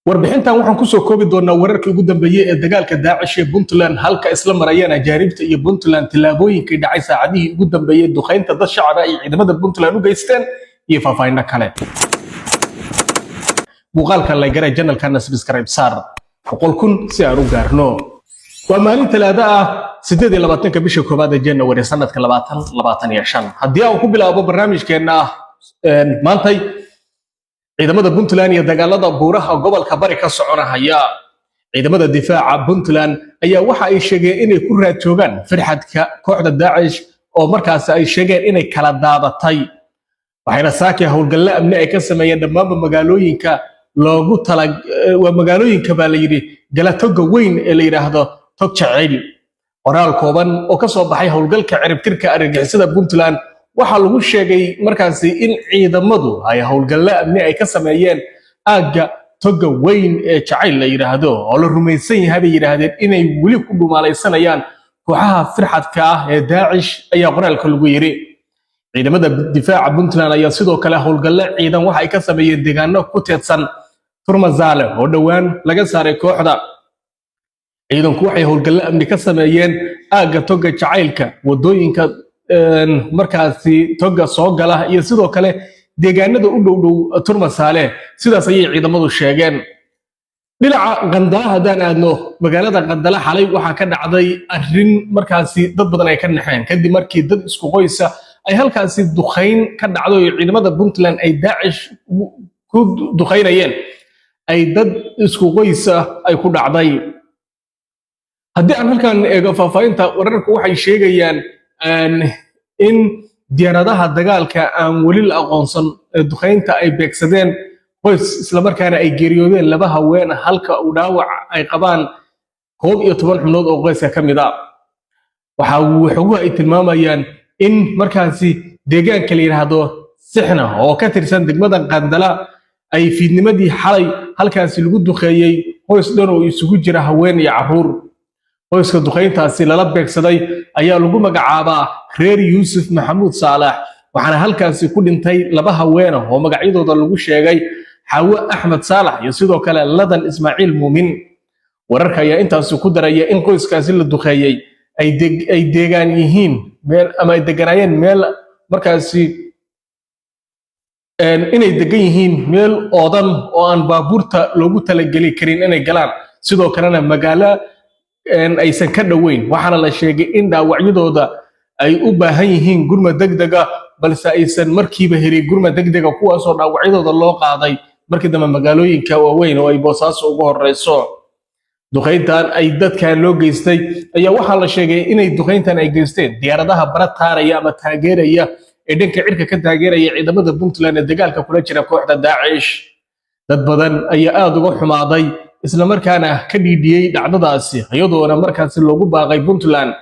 warbixintan waxaan ku soo koobi doonaa wararkii ugu dambeeyay ee dagaalka Daacish ee Puntland halka isla marayaan ajaanibta iyo Puntland tilaabooyinkii dhacay saacadihii ugu dambeeyay duqeynta dad shacab ah ay ciidamada Puntland u geysteen iyo faahfaahin kale muuqaalka la garay channelkana subscribe saar 100,000 si aan u gaarno waa maalin talaada ah 28 bisha koobaad ee January sanadka 2025 haddii aan ku bilaabo barnaamijkeena maantay ciidamada Puntland iyo dagaalada buuraha gobolka bari ka soconaya ciidamada difaaca Puntland ayaa waxa ay sheegeen inay ku raad joogaan firxadka kooxda Daacish oo markaas ay sheegeen inay kala daadatay waxayna saaki howlgal amni ay ka sameeyeen dhammaan magaalooyinka loogu tala waa magaalooyinka baa la yiri galatoga weyn ee la yiraahdo tog jacayl qoraal kooban oo ka soo baxay howlgalka ciribtirka argagixisada Puntland waxa lagu sheegay markaasi in ciidamadu ay howlgal amni ay ka sameeyeen aaga toga weyn ee jacayl la yiraahdo oo la rumaysan yahay bay yiraahdeen inay wali ku dhumaalaysanayaan kooxaha firxadka ah ee Daacish ayaa qoraalka lagu yiri ciidamada difaaca Puntland ayaa sidoo kale howlgal ciidan waxa ay ka sameeyeen deegaano ku teedsan Turmazale oo dhawaan laga saaray kooxda ciidanku waxay howlgal amni ka sameeyeen aaga toga jacaylka wadooyinka markaasi toga soo gala iyo sidoo kale deegaanada u dhow Turmazale sidaas ayay ciidamadu sheegeen dhinaca Qandala hadaan aadno magaalada Qandala xalay waxa ka dhacday arrin markaasi dad badan ay ka naxeen kadib markii dad isku qoysa ay halkaasi duqeyn ka dhacdo ciidamada Puntland ay Daacish ku duqeynayeen ay dad isku qoysa ay ku dhacday haddii aan halkan eego faahfaahinta wararku waxay sheegayaan in diyaaradaha dagaalka aan wali la aqoonsan duqeynta ay beegsadeen qoys isla markaana ay geeriyoodeen laba haween halka uu dhaawac ay qabaan 11 xubnood oo qoyska kamid ah waxa uu xoguhu ay tilmaamayaan in markaasi deegaanka la yiraahdo Sixna oo ka tirsan degmada Qandala ay fiidnimadii xalay halkaasi lagu duqeeyay qoys dhan oo isugu jira haween iyo caruur qoyska duqeyntaasi lala beegsaday ayaa lagu magacaabaa reer Yuusuf Maxamuud Saalax waxaana halkaasi ku dhintay laba haween oo magacyadooda lagu sheegay Xawa Axmed Saalax iyo sidoo kale Ladan Ismaaciil Muumin wararka ayaa intaas ku daraya in qoyskaasi la duqeeyay ay deegaan yihiin meel ama ay deganayeen meel markaasi inay degan yihiin meel oodan oo aan baabuurta loogu talagelin karin inay galaan sidoo kalena magaalo aysan ka dhaweyn waxaana la sheegay in dhaawacyadooda ay u baahan yihiin gurma degdeg ah balse aysan markiiba helin gurma degdeg ah kuwaas oo dhaawacyadooda loo qaaday markii dambe magaalooyinka waaweyn oo ay Boosaaso ugu horeyso duqeyntan ay dadkan loo geystay ayaa waxa la sheegay inay duqeyntan ay geysteen diyaaradaha barataaraya ama taageeraya ee dhanka cirka ka taageeraya ciidamada Puntland ee dagaalka kula jira kooxda Daacish dad badan ayaa aad uga xumaaday isla markaana ka dhiidiyay dhacdadaasi iyadoona markaasi loogu baaqay Puntland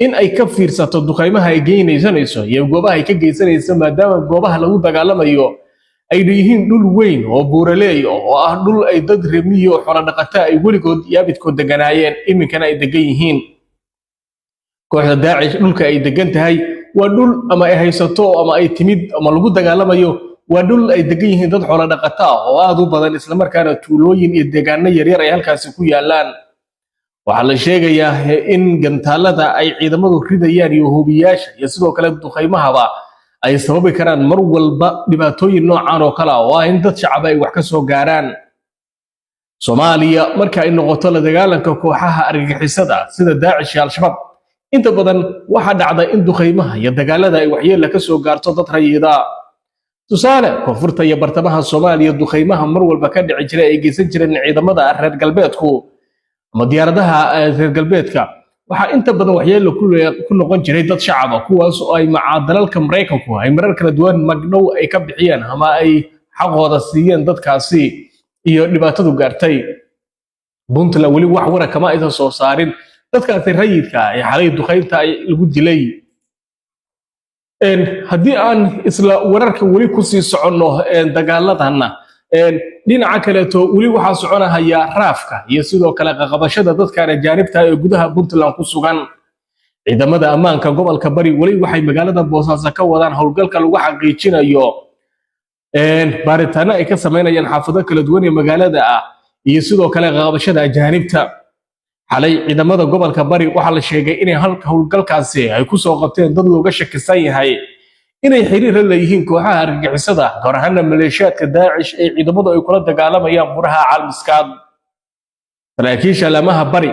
in ay ka fiirsato duqeymaha ay geynaysanayso iyo goobaha ay ka geysanayso maadaama goobaha lagu dagaalamayo ay leeyihiin dhul weyn oo buuraley oo ah dhul ay dad reemiyo xoolo dhaqato ay weligood yaabidkood deganaayeen iminkana ay degan yihiin kooxda Daacish dhulka ay degan tahay waa dhul ama ay haysato ama ay timid ama lagu dagaalamayo waa dhul ay degan yihiin dad xoolo dhaqato oo aad u badan isla markaana tuulooyin iyo deegaano yaryar ay halkaasi ku yaalaan waxa la sheegayaa in gantaalada ay ciidamadu ridayaan iyo hubiyaasha iyo sidoo kale duqeymahaba ay sababi karaan mar walba dhibaatooyin noocan oo kala oo in dad shacab ay wax ka soo gaaraan Soomaaliya marka ay noqoto la dagaalanka kooxaha argagixisada sida Daacish iyo Al-Shabaab inta badan waxa dhacda in duqeymaha iyo dagaalada ay waxyeello ka soo gaarto dad rayida tusaale koonfurta iyo bartamaha Soomaaliya duqeymaha mar walba ka dhici jiray ay geysan jireen ciidamada reer galbeedku ama diyaaradaha reer galbeedka waxa inta badan waxyeello ku noqon jiray dad shacab ah kuwaas oo ay macaadalalka Mareykanku ay marar kala duwan magdhow ay ka bixiyeen ama ay xaqooda siiyeen dadkaasi iyo dhibaatadu gaartay Puntland wali wax wara kama aysan soo saarin dadkaasi rayidka ay xalay duqeynta ay lagu dilay haddii aan isla wararka wali ku sii soconno dagaaladana dhinaca kale to wali waxa soconaya raafka iyo sidoo kale qaqabashada dadka ajaanibta ee gudaha Puntland ku sugan ciidamada ammaanka gobolka bari wali waxay magaalada Boosaaso ka wadaan howlgalka lagu xaqiijinayo baaritaano ay ka sameynayaan xaafado kala duwan ee magaalada ah iyo sidoo kale qaabashada ajaanibta xalay ciidamada gobolka bari waxa la sheegay inay halka howlgalkaasi ay ku soo qabteen dad looga shakisan yahay inay xiriir la leeyihiin kooxaha argagixisada gaar ahaan maleeshiyaadka daacish ee ciidamadu ay kula dagaalamayaan buraha caalmiskaad saraakiisha laamaha bari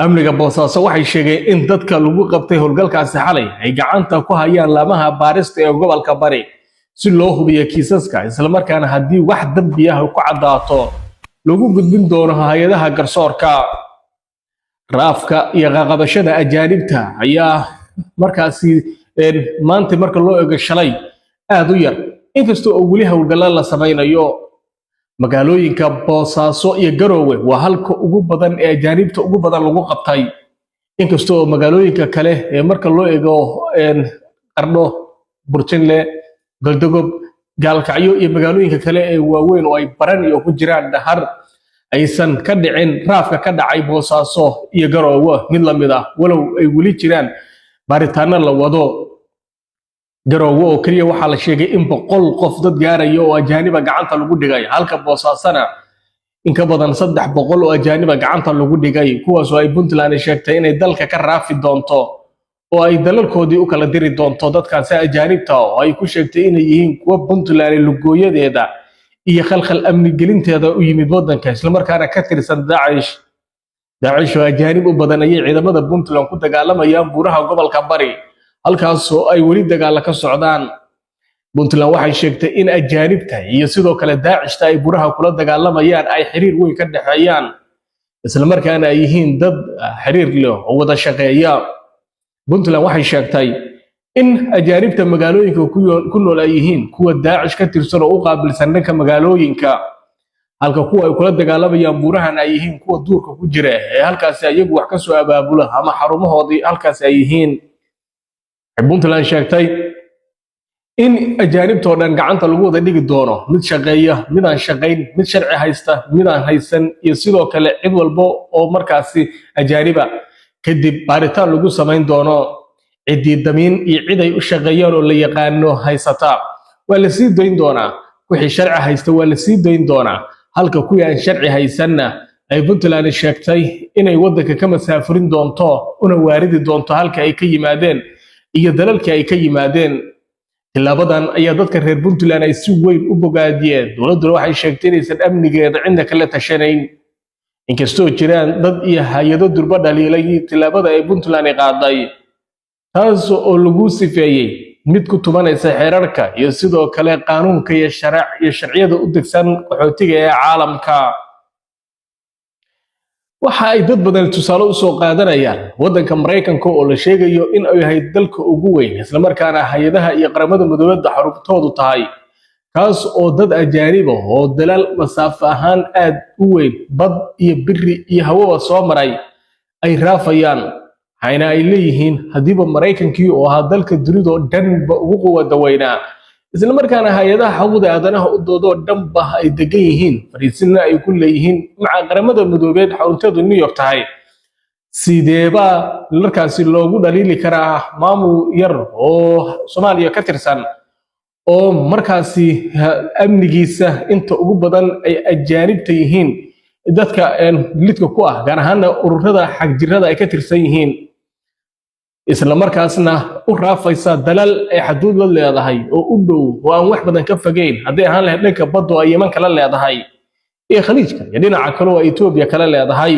amniga boosaaso waxay sheegeen in dadka lagu qabtay howlgalkaasi xalay ay gacanta ku hayaan laamaha baarista ee gobolka bari si loo hubiyo kiisaska isla markaana haddii wax dambi ah ku cadaato lagu gudbin doono hay'adaha garsoorka raafka iyo qabashada ajaanibta ayaa markaasi maanta marka loo eego shalay aad u yar inkastoo oo weli howlgallo la samaynayo magaalooyinka boosaaso iyo garoowe waa halka ugu badan ee ajaanibta ugu badan lagu qabtay inkastoo magaalooyinka kale ee marka loo eego qardho burjinle galdogob gaalkacyo iyo magaalooyinka kale ee waaweyn oo ay baran iyo ku jiraan dhahar aysan ka dhicin raafka ka dhacay boosaaso iyo garoowe mid la mid ah walow ay weli jiraan baaritaano la wado garoowe oo kaliya waxaa la sheegay in 100 qof dad gaaraya oo ajaaniba gacanta lagu dhigay halka boosaasana in ka badan 300 oo ajaaniba gacanta lagu dhigay kuwaas oo ay Puntland sheegtay inay dalka ka raafi doonto oo ay dalalkoodii u kala diri doonto dadkaas ajaanibta oo ay ku sheegtay inay yihiin kuwa Puntland lugooyadeeda iyo khalkhal amni gelinteeda u yimid wadanka isla markaana ka tirsan daacish oo ajaanib u badan ay ciidamada Puntland ku dagaalamayaan buraha gobolka bari halkaas oo ay weli dagaal ka socdaan Puntland waxay sheegtay in ajaanibta iyo sidoo kale daacishta ay buraha kula dagaalamayaan ay xiriir weyn ka dhaxeeyaan isla markaana ay yihiin dad xiriir leh oo wada shaqeeya Puntland waxay sheegtay in ajaanibta magaalooyinka ku nool ay yihiin kuwa daacish ka tirsan oo u qaabilsan dhanka magaalooyinka halka kuwa ay kula dagaalamayaan burahan ay yihiin kuwa duurka ku jira ee halkaas ayagu wax ka soo abaabula ama xarumahoodii halkaas ay yihiin Puntland sheegtay in ajaanibta oo dhan gacanta lagu wada dhigi doono mid shaqeeya mid aan shaqayn mid sharci haysta mid aan haysan iyo sidoo kale cid walba oo markaasi ajaaniba kadib baaritaan lagu samayn doono cidii damiin iyo cid ay u shaqeeyaan oo la yaqaano haysata waa la sii dayn doonaa wixii sharci haysta waa la sii dayn doonaa halka kuwii aan sharci haysanna ay Puntland sheegtay inay wadanka ka masaafurin doonto una waaridi doonto halka ay ka yimaadeen iyo dalalka ay ka yimaadeen tilaabadan ayaa dadka reer Puntland ay si weyn u bogaadiyeen dowladdu waxay sheegtay inaysan amnigeeda cidna kala tashanayn inkastoo jiraan dad iyo hay'ado durba dhaliilay tilaabada ay Puntland qaaday taas oo lagu sifeeyay mid ku tumanaysa xeerarka iyo sidoo kale qaanuunka iyo sharciyada u degsan qaxootiga ee caalamka waxa ay dad badan tusaale u soo qaadanayaan wadanka Mareykanka oo la sheegayo in ay yahay dalka ugu weyn isla markaana hay'adaha iyo qaramada midoobay xarubtoodu tahay kaas oo dad ajaanib ah oo dalal masaafo ahaan aad u weyn bad iyo biri iyo hawo soo maray ay raafayaan hayna ay leeyihiin hadiiba Mareykankii oo ahaa dalka dunida oo dhanba ugu quwada weynaa isla markaana hay'adaha xuquuqda aadanaha u doodo dhanba ay degan yihiin fariisina ay ku leeyihiin maca qaramada midoobay xarunteedu New York tahay sideeba markaasi loogu dhaliili karaa maamul yar oo Soomaaliya ka tirsan oo markaasi amnigiisa inta ugu badan ay ajaanibta yihiin dadka lidka ku ah gaar ahaan ururada xagjirada ay ka tirsan yihiin isla markaasna u raafaysa dalal ay xuduud la leedahay oo u dhow oo aan wax badan ka fogeyn haddii ahaan lahayd dhanka badda oo Yemen kala leedahay ee khaliijka iyo dhinaca kale oo Ethiopia kala leedahay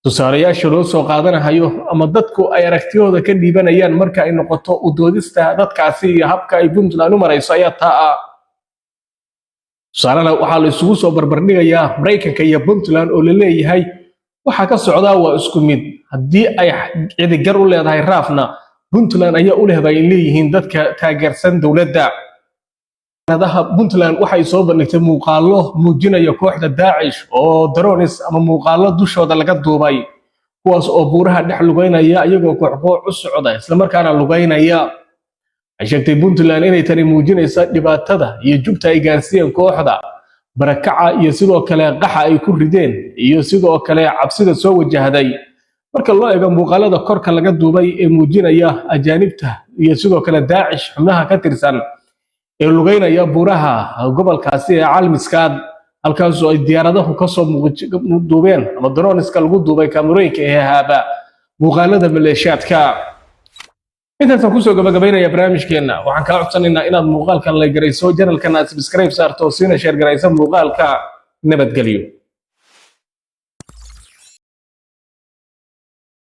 tusaalayaasha loo soo qaadanayo ama dadku ay aragtiyooda ka dhiibanayaan marka ay noqoto u doodista dadkaasi iyo habka ay Puntland u marayso ayaa taa tusaalaha waxaa la isugu soo barbardhigayaa Mareykanka iyo Puntland oo la leeyahay waxa ka socda waa isku mid haddii ay cid gar u leedahay raafna Puntland ayaa u leedahay leeyihiin dadka taageersan dawladda Puntland waxay soo bandhigtay muuqaallo muujinaya kooxda Daesh oo drones ama muuqaallo dushooda laga duubay kuwaas oo buuraha dhex lugaynaya iyagoo koox u socda isla markaana lugaynaya ay sheegtay Puntland inay tani muujinaysa dhibaatada iyo jubta ay gaarsiiyeen kooxda barakaca iyo sidoo kale qaxa ay ku rideen iyo sidoo kale cabsida soo wajahday marka loo eego muuqaalada korka laga duubay ee muujinaya ajaanibta iyo sidoo kale Daesh xubnaha ka tirsan ee lugaynaya buuraha gobolkaasi ee caalamiskaad halkaasoo ay diyaaradahu ka soo duubeen ama droniska lagu duubay kaamirooyinka ee haaba muuqaalada maleeshiyaadka. intaasaan kusoo gabagabaynaya barnaamijkeena. waxaan kaa codsanaynaa inaad muuqaalkan la garayso, channelkan aad subscribe saarto, siina share garaysa muuqaalka. nabadgelyo.